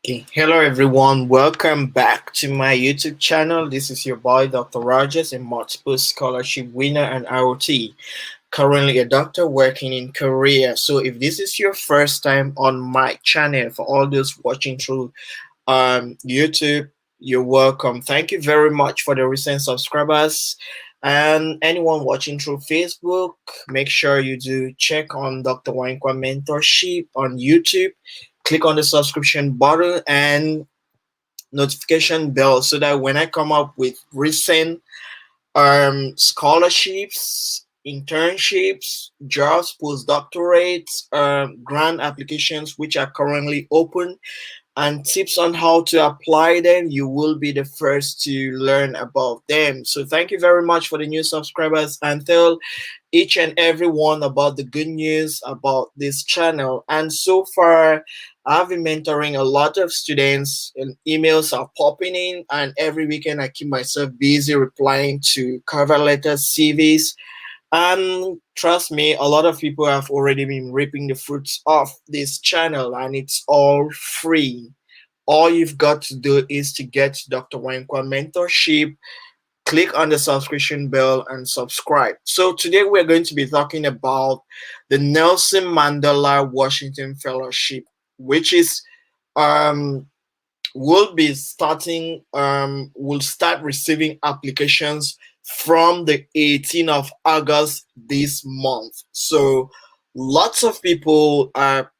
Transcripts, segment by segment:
Okay. Hello everyone, welcome back to my YouTube channel. This is your boy Dr. Rogers, a multiple scholarship winner and ROT. Currently a doctor working in Korea. So if this is your first time on my channel, for all those watching through YouTube, you're welcome. Thank you very much for the recent subscribers. And anyone watching through Facebook, make sure you do check on Dr. Wankwa Mentorship on YouTube. Click on the subscription button and notification bell so that when I come up with recent scholarships, internships, jobs, postdoctorates, grant applications which are currently open, and tips on how to apply them, you will be the first to learn about them. So thank you very much for the new subscribers, and tell each and every one about the good news about this channel. And so far, I've been mentoring a lot of students, and emails are popping in, and every weekend I keep myself busy replying to cover letters, CVs. And trust me, a lot of people have already been reaping the fruits of this channel, and it's all free. All you've got to do is to get Dr. Wankwa mentorship, click on the subscription bell, and subscribe. So today we're going to be talking about the Nelson Mandela Washington Fellowship, which is um will start receiving applications from the 18th of August this month. So lots of people are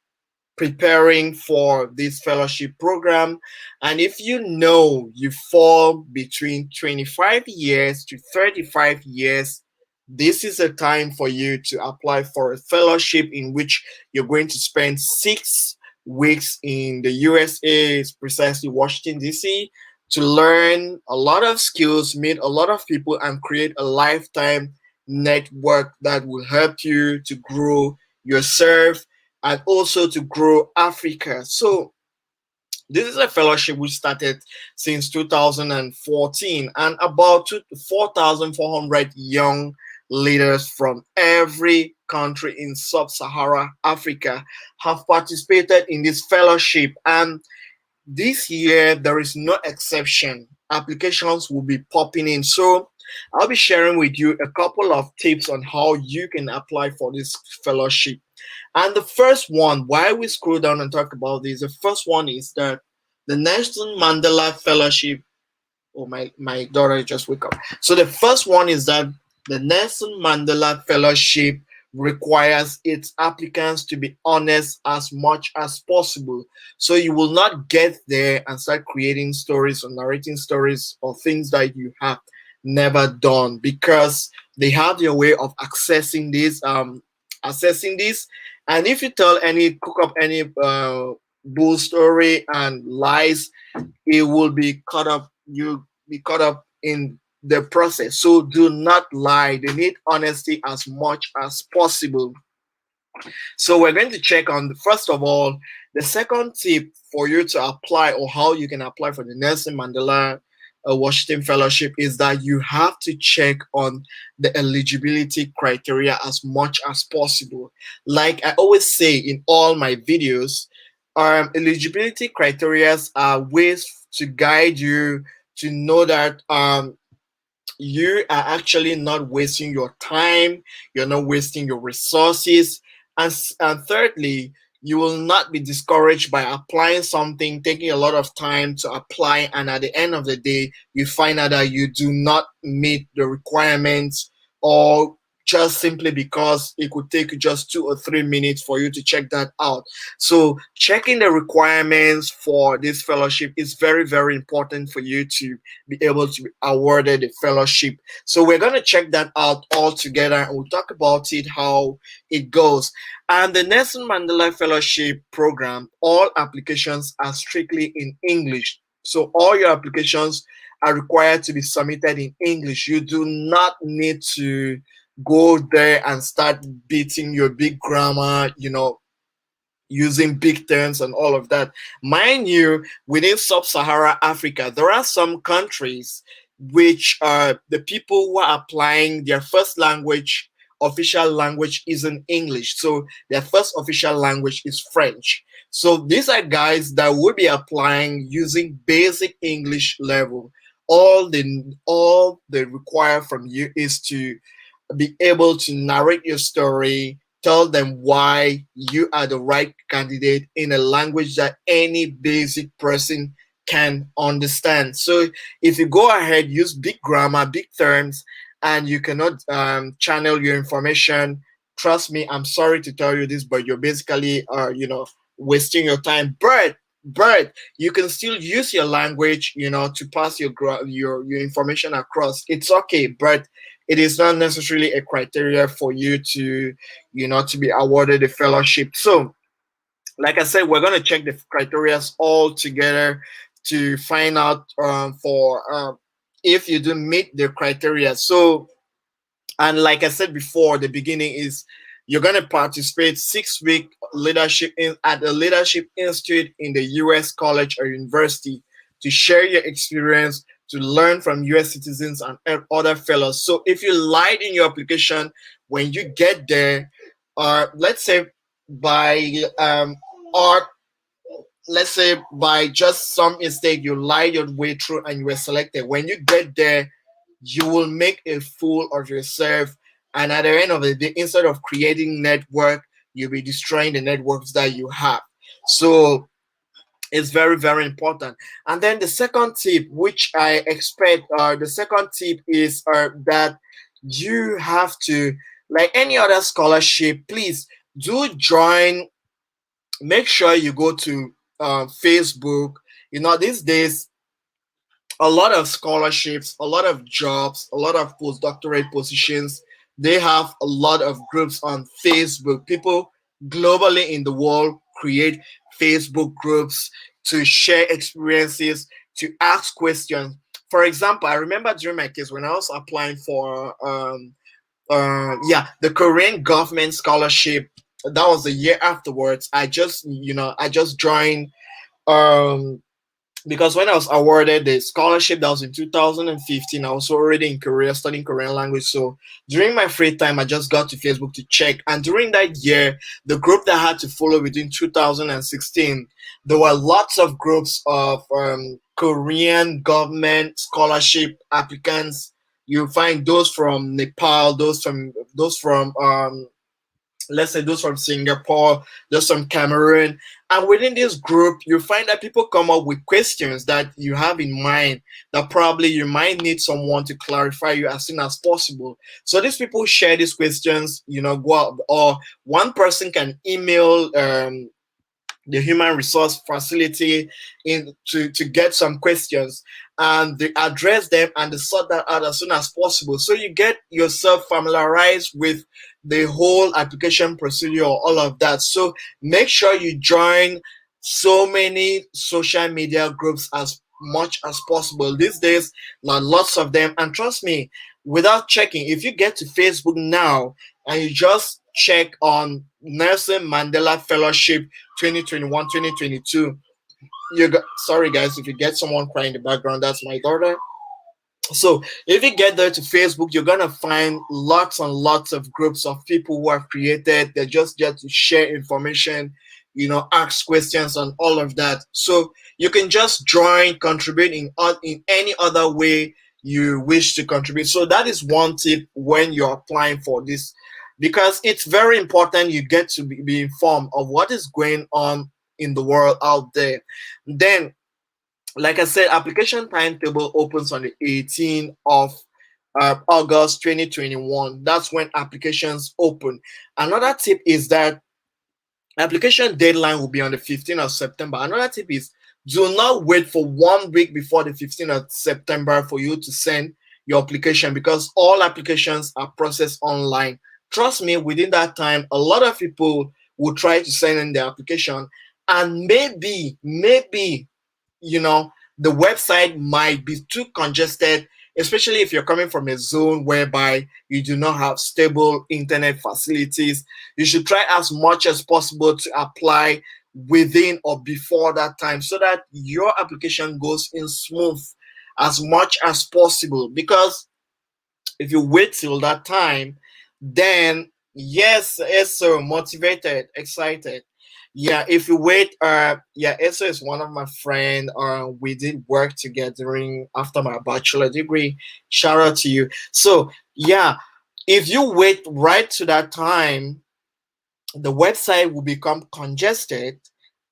preparing for this fellowship program, and if you know you fall between 25 years to 35 years, this is a time for you to apply for a fellowship in which you're going to spend 6 weeks in the USA, precisely Washington DC, to learn a lot of skills, meet a lot of people, and create a lifetime network that will help you to grow yourself and also to grow Africa. So this is a fellowship which started since 2014, and about 4,400 young leaders from every country in sub-Saharan Africa have participated in this fellowship. And this year, there is no exception. Applications will be popping in. So I'll be sharing with you a couple of tips on how you can apply for this fellowship. And the first one, why we scroll down and talk about this, the first one is that the Nelson Mandela Fellowship. Oh, my daughter just wake up. So the first one is that the Nelson Mandela Fellowship requires its applicants to be honest as much as possible. So you will not get there and start creating stories or narrating stories or things that you have never done, because they have their way of assessing this. And if you tell any cook up any bull story and lies, it will be caught up. You be caught up in the process. So do not lie. They need honesty as much as possible. So we're going to check on first of all, the second tip for you to apply, or how you can apply for the Nelson Mandela Washington Fellowship, is that you have to check on the eligibility criteria as much as possible. Like I always say in all my videos, eligibility criteria are ways to guide you to know that you are actually not wasting your time, you're not wasting your resources, and thirdly, you will not be discouraged by applying something, taking a lot of time to apply, and at the end of the day, you find out that you do not meet the requirements, or just simply because it could take you just 2 or 3 minutes for you to check that out. So checking the requirements for this fellowship is very, very important for you to be able to be awarded a fellowship. So we're going to check that out all together, and we'll talk about it, how it goes. And the Nelson Mandela Fellowship program, all applications are strictly in English. So all your applications are required to be submitted in English. You do not need to go there and start beating your big grammar, using big terms and all of that. Mind you, within sub-Saharan Africa, there are some countries which the people who are applying, their first language official language isn't English. So their first official language is French. So these are guys that will be applying using basic English level. All they require from you is to be able to narrate your story, tell them why you are the right candidate in a language that any basic person can understand. So if you go ahead, use big grammar, big terms, and you cannot channel your information, trust me, I'm sorry to tell you this, but you're basically, wasting your time. But you can still use your language, to pass your information across. It's okay, but it is not necessarily a criteria for you to be awarded a fellowship. So like I said, we're going to check the criteria all together to find out for if you do meet the criteria. So, and like I said before, the beginning is you're going to participate 6 week leadership at a leadership institute in the U.S. college or university to share your experience, to learn from U.S. citizens and other fellows. So if you lied in your application, when you get there, or let's say by or let's say by just some mistake you lied your way through and you were selected, when you get there you will make a fool of yourself, and at the end of the day, instead of creating network, you'll be destroying the networks that you have. So it's very, very important. And then the second tip, which I expect, the second tip is that you have to, like any other scholarship, please do join. Make sure you go to Facebook. These days a lot of scholarships, a lot of jobs, a lot of postdoctorate positions. They have a lot of groups on Facebook. People globally in the world create Facebook groups to share experiences, to ask questions. For example, I remember during my case when I was applying for the Korean government scholarship. That was the year afterwards. I just joined um because when I was awarded the scholarship, that was in 2015, I was already in Korea studying Korean language. So during my free time, I just got to Facebook to check. And during that year, the group that I had to follow within 2016, there were lots of groups of Korean government scholarship applicants. You find those from Nepal, those from let's say those from Singapore, those from Cameroon. And within this group, you find that people come up with questions that you have in mind that probably you might need someone to clarify you as soon as possible. So these people share these questions, go out, or one person can email the human resource facility to get some questions, and they address them and they sort that out as soon as possible, so you get yourself familiarized with the whole application procedure, all of that. So make sure you join so many social media groups as much as possible these days. Lots of them, and trust me, without checking, if you get to Facebook now and you just check on Nelson Mandela Fellowship 2021-2022, sorry guys if you get someone crying in the background, that's my daughter. So if you get there to Facebook, you're gonna find lots and lots of groups of people who have created. They just get to share information, ask questions and all of that. So you can just join, contribute in any other way you wish to contribute. So that is one tip when you're applying for this, because it's very important you get to be informed of what is going on in the world out there. Then, like I said, application timetable opens on the 18th of August 2021. That's when applications open. Another tip is that application deadline will be on the 15th of September. Another tip is do not wait for 1 week before the 15th of September for you to send your application, because all applications are processed online. Trust me, within that time, a lot of people will try to send in their application, and maybe the website might be too congested, especially if you're coming from a zone whereby you do not have stable internet facilities. You should try as much as possible to apply within or before that time, so that your application goes in smooth as much as possible. Because if you wait till that time, then yes, Eso motivated, excited. Yeah, if you wait, yeah, Eso is one of my friend. We did work together during after my bachelor degree. Shout out to you. So yeah, if you wait right to that time, the website will become congested,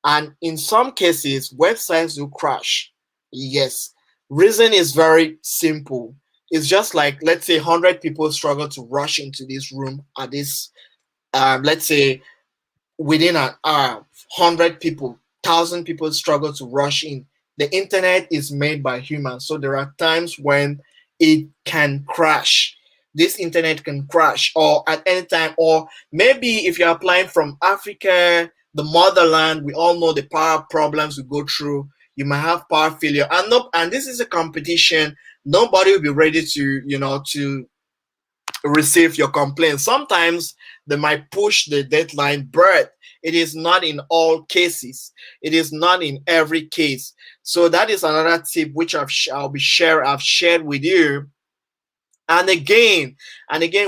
and in some cases websites will crash. Yes, reason is very simple. It's just like, let's say 100 people struggle to rush into this room at this, let's say within an hour, 100 people, 1,000 people struggle to rush in. The internet is made by humans, so there are times when it can crash. This internet can crash, or at any time, or maybe if you're applying from Africa, the motherland, we all know the power problems we go through. You might have power failure, and no, and this is a competition. Nobody will be ready to, to receive your complaint. Sometimes they might push the deadline, but it is not in all cases. It is not in every case. So that is another tip which I've shared with you. And again,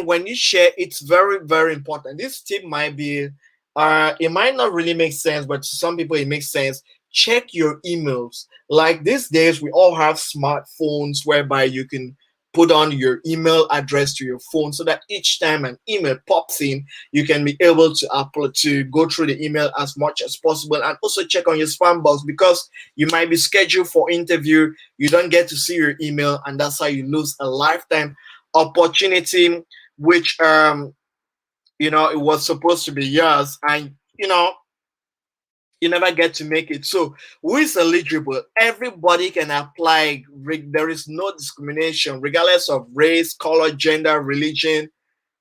when you share, it's very, very important. This tip might be, it might not really make sense, but to some people it makes sense. Check your emails. Like these days, we all have smartphones whereby you can put on your email address to your phone, so that each time an email pops in, you can be able to upload to go through the email as much as possible, and also check on your spam box, because you might be scheduled for interview, you don't get to see your email, and that's how you lose a lifetime opportunity, which it was supposed to be yours, and you never get to make it. So who is eligible? Everybody can apply. There is no discrimination regardless of race, color, gender, religion,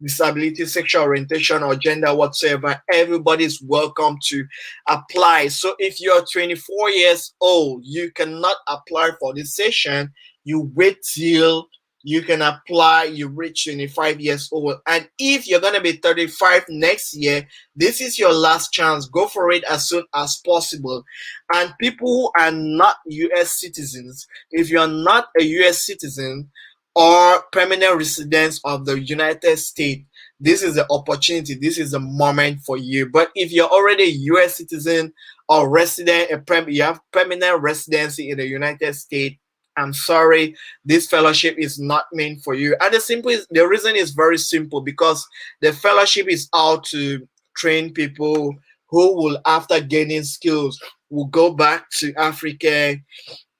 disability, sexual orientation, or gender whatsoever. Everybody is welcome to apply. So if you're 24 years old, you cannot apply for this session. You wait till you can apply, you reach 25 years old. And if you're going to be 35 next year, this is your last chance. Go for it as soon as possible. And people who are not US citizens, if you're not a US citizen or permanent residents of the United States, this is the opportunity, this is the moment for you. But if you're already a US citizen or resident, you have permanent residency in the United States, I'm sorry, this fellowship is not meant for you. And the reason is very simple, because the fellowship is out to train people who will, after gaining skills, will go back to Africa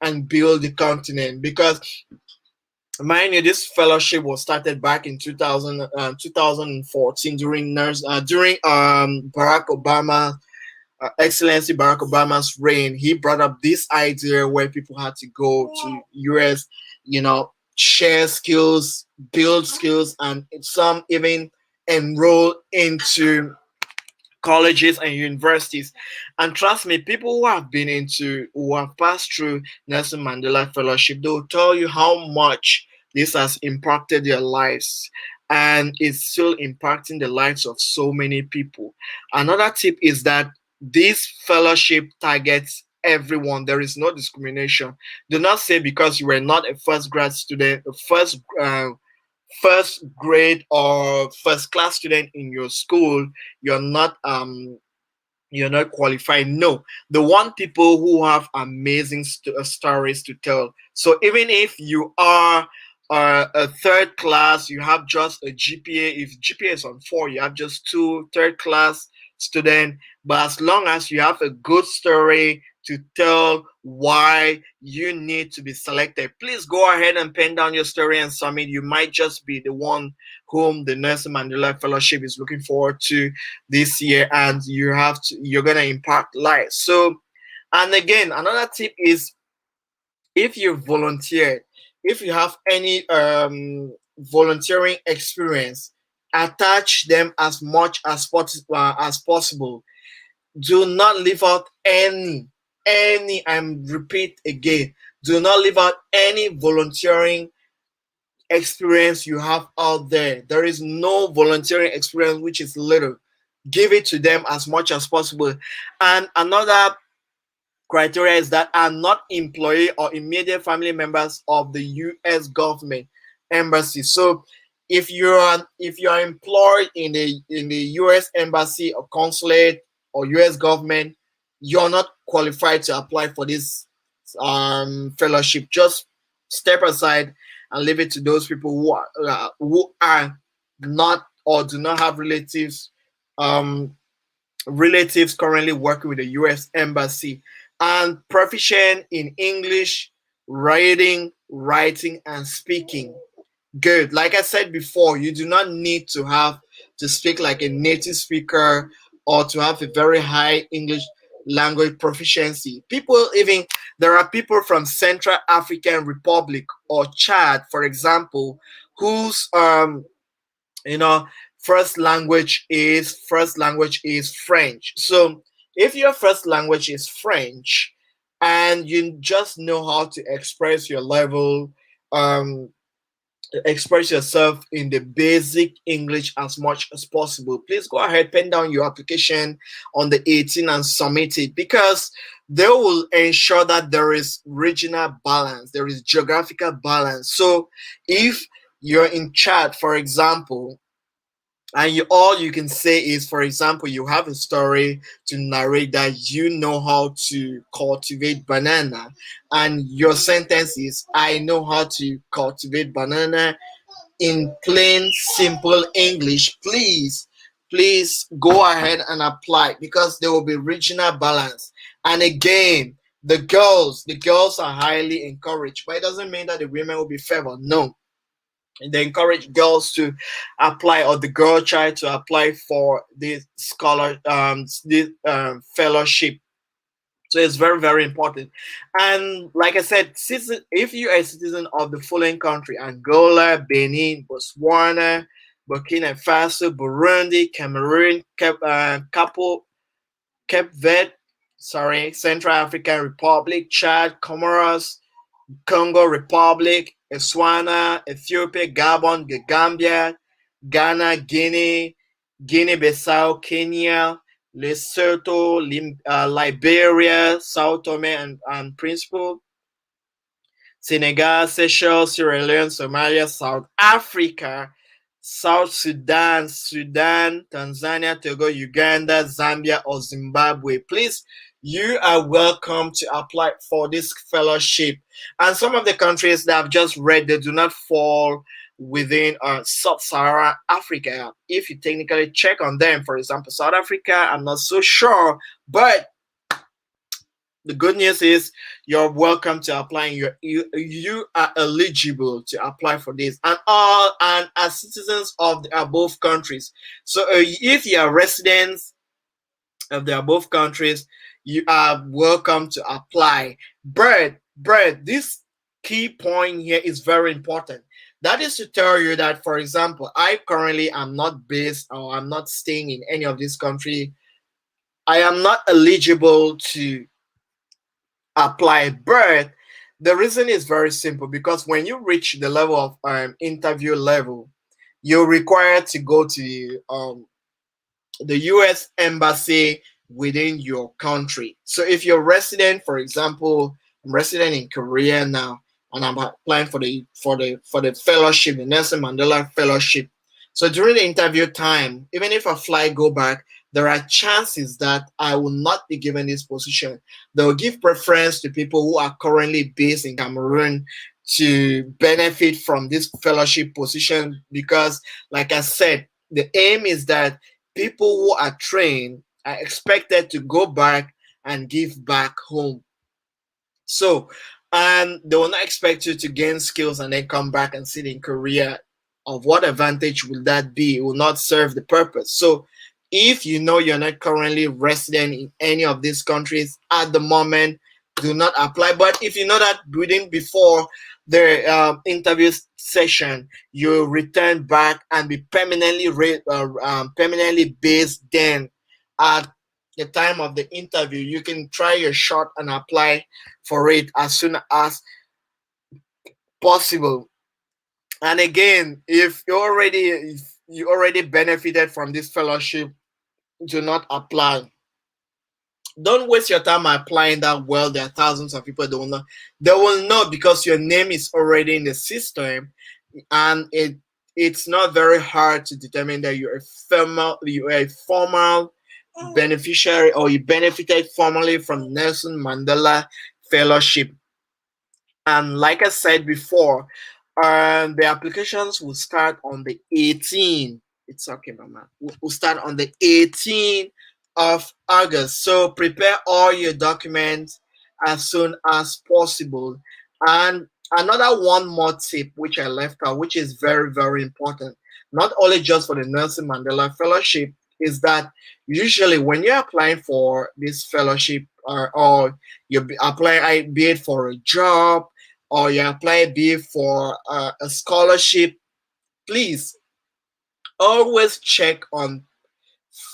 and build the continent. Because mind you, this fellowship was started back in 2014 during Barack Obama, Excellency Barack Obama's reign. He brought up this idea where people had to go to US, share skills, build skills, and some even enroll into colleges and universities. And trust me, people who have passed through Nelson Mandela Fellowship, they'll tell you how much this has impacted their lives. And it's still impacting the lives of so many people. Another tip is that this fellowship targets everyone. There is no discrimination. Do not say because you were not a first grad student, first grade or first class student in your school, you're not qualified. No, they want people who have amazing stories to tell. So even if you are a third class, you have just a GPA. If GPA is on 4, you have just two third class student. But as long as you have a good story to tell why you need to be selected, please go ahead and pen down your story and submit. You might just be the one whom the Nelson Mandela Fellowship is looking forward to this year, and you're gonna impact lives. So, and again, another tip is, if you volunteer, if you have any volunteering experience, attach them as much as possible. Do not leave out any. I'm repeat again. Do not leave out any volunteering experience you have out there. There is no volunteering experience which is little. Give it to them as much as possible. And another criteria is that are not employee or immediate family members of the US government embassy. So if you are employed in the US embassy or consulate or US government, you're not qualified to apply for this fellowship. Just step aside and leave it to those people who are not or do not have um, relatives currently working with the US embassy, and proficient in English, reading, writing, and speaking. Good. Like I said before, you do not need to have to speak like a native speaker or to have a very high English language proficiency. People even There are people from Central African Republic or Chad, for example, whose you know first language is French. So if your first language is French and you just know how to um express yourself in the basic English as much as possible, please go ahead, pen down your application on the 18th and submit it, because they will ensure that there is regional balance, there is geographical balance. So if you're in Chad, for example, and all you can say is, for example, you have a story to narrate that you know how to cultivate banana, and your sentence is, I know how to cultivate banana in plain simple English. Please go ahead and apply, because there will be regional balance. And again, the girls are highly encouraged, but it doesn't mean that the women will be favored. No, they encourage girls to apply, or the girl child to apply for this fellowship. So it's very, very important. And like I said, if you are a citizen of the following country: Angola, Benin, Botswana, Burkina Faso, Burundi, Cameroon, Cape Verde, Central African Republic, Chad, Comoros, Congo Republic, Botswana, Ethiopia, Gabon, Gambia, Ghana, Guinea, Guinea-Bissau, Kenya, Lesotho, Liberia, Sao Tome and Principe, Senegal, Seychelles, Sierra Leone, Somalia, South Africa, South Sudan, Tanzania, Togo, Uganda, Zambia, or Zimbabwe. Please, you are welcome to apply for this fellowship. And some of the countries that I've just read, they do not fall within sub-Saharan Africa. If you technically check on them, for example, South Africa, I'm not so sure, but the good news is you're welcome to apply. You are eligible to apply for this, and as citizens of the above countries. So if you are residents of the above countries, you are welcome to apply. But this key point here is very important. That is to tell you that, for example, I currently am not based, or I'm not staying in any of this country. I am not eligible to apply. But the reason is very simple, because when you reach the level of interview level, you're required to go to the US embassy within your country. So if you're resident, for example, I'm resident in Korea now, and I'm applying for the fellowship, the Nelson Mandela Fellowship. So during the interview time, even if I fly go back, there are chances that I will not be given this position. They will give preference to people who are currently based in Cameroon to benefit from this fellowship position, because, like I said, the aim is that people who are trained are expected to go back and give back home. So, and they will not expect you to gain skills and then come back and sit in Korea. Of what advantage will that be? It will not serve the purpose. So, if you know you're not currently resident in any of these countries at the moment, do not apply. But if you know that within before the interview session, you return back and be permanently based, then at the time of the interview, you can try your shot and apply for it as soon as possible. And again, if you already benefited from this fellowship, do not apply. Don't waste your time applying that. Well, there are thousands of people they will know because your name is already in the system, and it's not very hard to determine that you're a formal beneficiary, or you benefited formally from Nelson Mandela Fellowship. And like I said before, the applications will start on the 18th. It's okay, Mama. We'll start on the 18th of August. So prepare all your documents as soon as possible. And another one more tip which I left out, which is very, very important, not only just for the Nelson Mandela Fellowship, is that usually when you're applying for this fellowship, or you apply, be it for a job, or you apply be for a scholarship, please always check on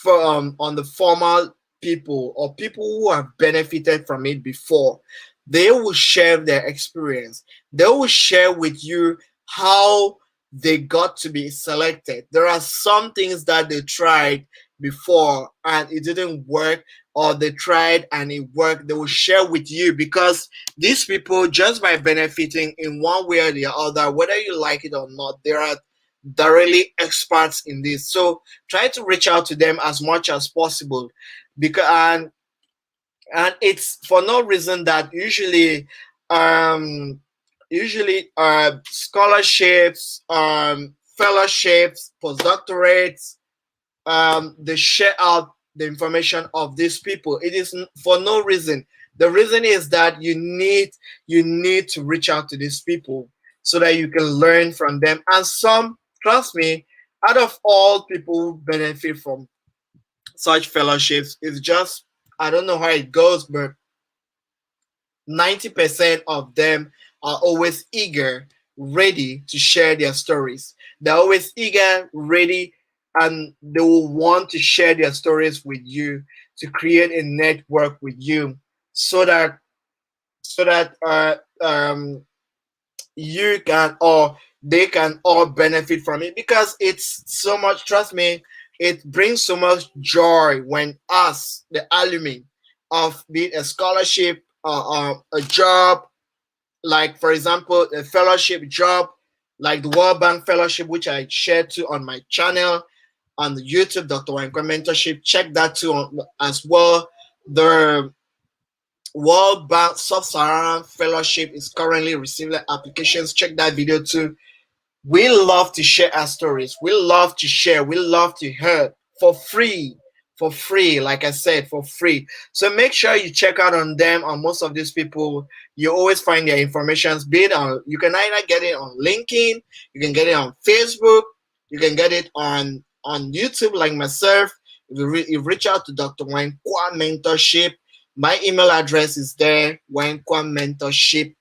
the formal people, or people who have benefited from it before. They will share their experience. They will share with you how they got to be selected. There are some things that they tried before and it didn't work, or they tried and it worked. They will share with you, because these people, just by benefiting in one way or the other, whether you like it or not, they are directly experts in this. So try to reach out to them as much as possible, because and it's for no reason that um usually scholarships, fellowships, postdoctorates, they share out the information of these people. It is for no reason. The reason is that you need to reach out to these people so that you can learn from them. And some, trust me, out of all people who benefit from such fellowships, it's just, I don't know how it goes, but 90% of them are always eager, ready to share their stories. They're always eager, ready, and they will want to share their stories with you, to create a network with you, so that so that you can, or they can all benefit from it, because it's so much, trust me, it brings so much joy when us, the alumni of, be it a scholarship, a job, like for example a fellowship job, like the World Bank Fellowship, which I shared to on my channel on the YouTube, Dr. Wankwa Mentorship. Check that too as well. The World Bank Sub-Saharan Fellowship is currently receiving applications. Check that video too. We love to share our stories. We love to share. We love to hear for free. For free, like I said, for free. So make sure you check out on them. On most of these people, you always find their information. Be it on, you can either get it on LinkedIn, you can get it on Facebook, you can get it on YouTube, like myself. If you reach out to Dr. Wankwa Mentorship, my email address is there, Wankwa Mentorship,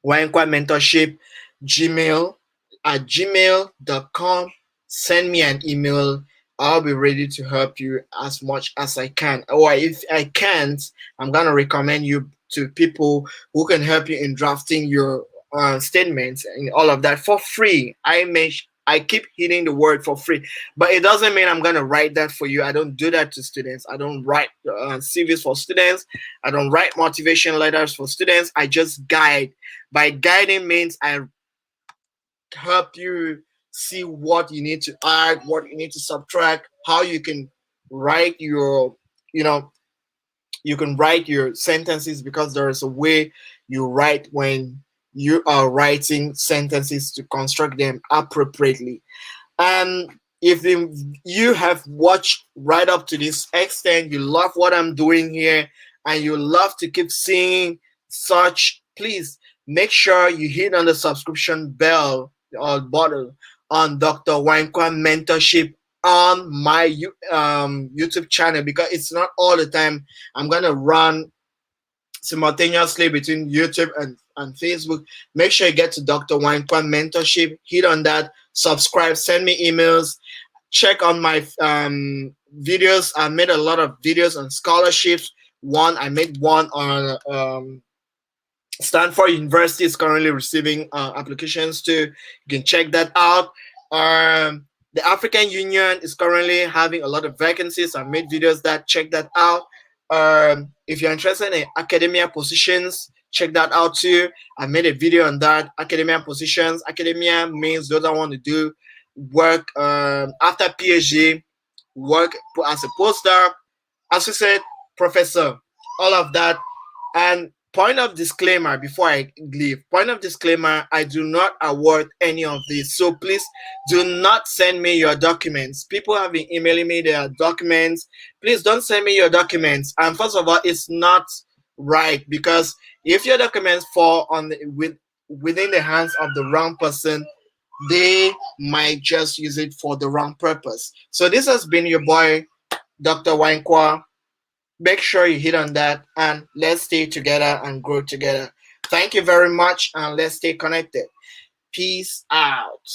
Wankwa Mentorship, Gmail at gmail.com. Send me an email. I'll be ready to help you as much as I can. Or if I can't, I'm going to recommend you to people who can help you in drafting your statements and all of that for free. I keep hitting the word for free, but it doesn't mean I'm going to write that for you. I don't do that to students. I don't write CVs for students. I don't write motivation letters for students. I just guide. By guiding means I help you see what you need to add, what you need to subtract, how you can write your, you know, you can write your sentences, because there is a way you write when you are writing sentences to construct them appropriately. And if you have watched right up to this extent, you love what I'm doing here, and you love to keep seeing such, please make sure you hit on the subscription bell or button on Dr. Wankwa Mentorship on my YouTube channel, because it's not all the time I'm gonna run simultaneously between YouTube and Facebook. Make sure you get to Dr. Wankwa Mentorship, hit on that, subscribe, send me emails, check on my videos. I made a lot of videos on scholarships. I made one on Stanford University is currently receiving applications too. You can check that out. The African Union is currently having a lot of vacancies. I made videos that check that out. If you're interested in academia positions, check that out too. I made a video on that. Academia positions. Academia means those that want to do work after PhD, work as a postdoc, associate professor, all of that. And point of disclaimer before I leave, point of disclaimer, I do not award any of this. So please do not send me your documents. People have been emailing me their documents. Please don't send me your documents. And first of all, it's not right, because if your documents fall on within the hands of the wrong person, they might just use it for the wrong purpose. So this has been your boy, Dr. Wankwa. Make sure you hit on that, and let's stay together and grow together. Thank you very much, and let's stay connected. Peace out.